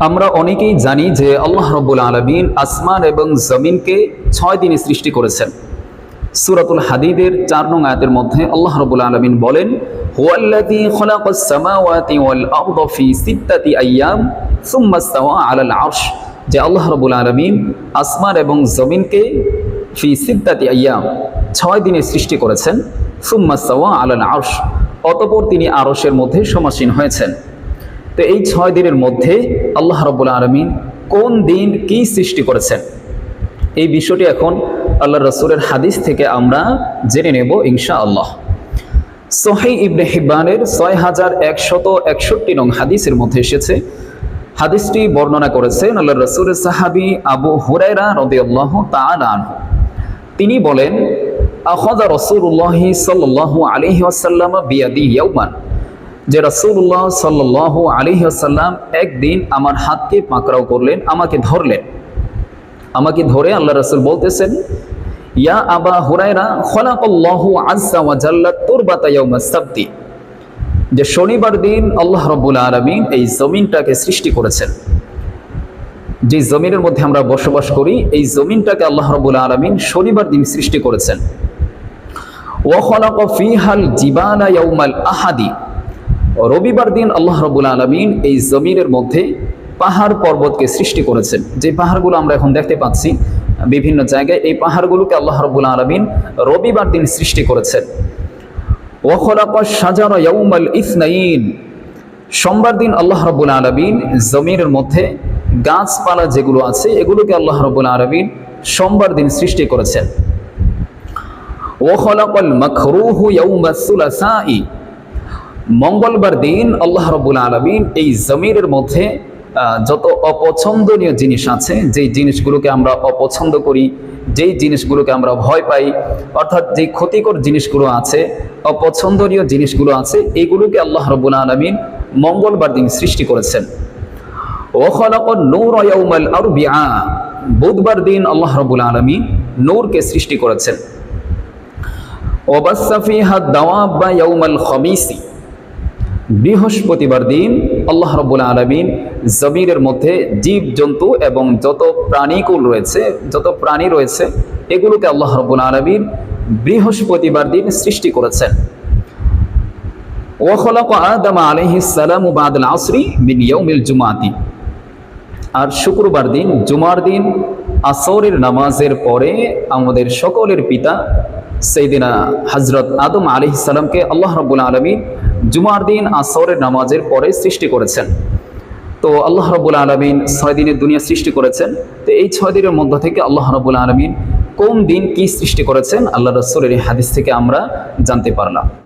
আমরা অনেকেই জানি যে আল্লাহ রাব্বুল আলামিন আসমান এবং জমিনকে 6 দিনে সৃষ্টি করেছেন। সূরাতুল হাদীদের 4 নং আয়াতের মধ্যে আল্লাহ রাব্বুল আলামিন বলেন, হুয়াল্লাযী খালাকাস সামাওয়াতি ওয়াল আরদা ফি সিত্তাতি আইয়াম সুম্মা ইসতাওয়া আলাল আরশ, যে আল্লাহ রাব্বুল আলামিন আসমান এবং জমিনকে ফি সিত্তাতি আইয়াম 6 দিনে সৃষ্টি করেছেন। সুম্মা ইসতাওয়া আলাল আরশ, অতঃপর তিনি আরশের মধ্যে সমাসীন হয়েছেন। তো এই 6 দিনের মধ্যে আল্লাহ রাব্বুল আলামিন কোন দিন কি সৃষ্টি করেছেন, এই বিষয়টি এখন আল্লাহ রাসূলের হাদিস থেকে আমরা জেনে নেব ইনশাআল্লাহ। সহিহ ইবনে হিব্বানের 6161 নং হাদিসের মধ্যে এসেছে। হাদিসটি বর্ণনা করেছেন আল্লাহ রাসূলের সাহাবী আবু হুরায়রা রাদিয়াল্লাহু তাআলা আনহু। তিনি বলেন, আখাযা রাসূলুল্লাহ সাল্লাল্লাহু আলাইহি ওয়াসাল্লাম বিয়াদি ইয়াওমান, যে রাসূলুল্লাহ সাল্লাল্লাহু আলাইহি ওয়াসাল্লাম একদিন আমার হাতকে পাকড়াও করলেন, আমাকে ধরে আল্লাহ রাসূল বলতেছেন, ইয়া আবা হুরায়রা খালাকাল্লাহু আযজা ওয়া জাল্লা তুরবাতা ইয়াউমাস সাবতি, যে শনিবার দিন আল্লাহ রাব্বুল আলামিন এই জমিনটাকে সৃষ্টি করেছেন। যে জমিনের মধ্যে আমরা বসবাস করি, এই জমিনটাকে আল্লাহ রাব্বুল আলামিন শনিবার দিন সৃষ্টি করেছেন। ওয়া খালাকা ফিহাল জিবালা ইয়াউমাল আহাদি, রবিবার দিন আল্লাহ রাব্বুল আলামিন এই জমিনের মধ্যে পাহাড় পর্বতকে সৃষ্টি করেছেন। যে পাহাড়গুলো আমরা এখন দেখতে পাচ্ছি বিভিন্ন জায়গায়, এই পাহাড়গুলোকে আল্লাহ রাব্বুল আলামিন রবিবার দিন সৃষ্টি করেছেন। ওয়া খালাকাশ শাজারা ইয়াউমাল ইসনাইন, সোমবার দিন আল্লাহ রাব্বুল আলামিন জমিনের মধ্যে গাছপালা যেগুলো আছে এগুলোকে আল্লাহ রাব্বুল আলামিন সোমবার দিন সৃষ্টি করেছেন। ওয়া খালাকাল মাকরুহু ইয়াউমাস সুলাসাই, মঙ্গলবার দিন আল্লাহ রাব্বুল আলামিন এই জমিনের মধ্যে যত অপছন্দনীয় জিনিস আছে, যেই জিনিসগুলোকে আমরা অপছন্দ করি, যেই জিনিসগুলোকে আমরা ভয় পাই, অর্থাৎ যেই ক্ষতিকর জিনিসগুলো আছে, অপছন্দনীয় জিনিসগুলো আছে, এইগুলোকে আল্লাহ রাব্বুল আলামিন মঙ্গলবার দিন সৃষ্টি করেছেন। ওয়া খালাকান নূরা ইয়াউমাল আরবিআ, বুধবার দিন আল্লাহ রাব্বুল আলামিন নূরকে সৃষ্টি করেছেন। ওয়া বাসসা ফিহা দাওয়াবা ইয়াউমাল খামিসি, বৃহস্পতিবার দিন আল্লাহ রাব্বুল আলামিন জমিনের মধ্যে জীব জন্তু এবং যত প্রাণী রয়েছে এগুলোকে আল্লাহ রাব্বুল আলামিন বৃহস্পতিবার দিন সৃষ্টি করেছেন। ওয়া খালাকা আদম আলাইহিস সালাম বাদাল আসরি মিন ইয়াউমিল জুমআতি, আর শুক্রবার দিন জুমার দিন আসরের নামাজের পরে আমাদের সকলের পিতা সাইয়েদিনা হযরত আদম আলাইহিস সালামকে আল্লাহ রাব্বুল আলামিন জুমার দিন আসরের নামাজের পরে সৃষ্টি করেছেন। তো আল্লাহ রাব্বুল আলামিন 6 দিনের দুনিয়া সৃষ্টি করেছেন। তো এই 6 দিনের মধ্য থেকে আল্লাহ রাব্বুল আলামিন কোন দিন কি সৃষ্টি করেছেন আল্লাহ রাসূলের এই হাদিস থেকে আমরা জানতে পারলাম।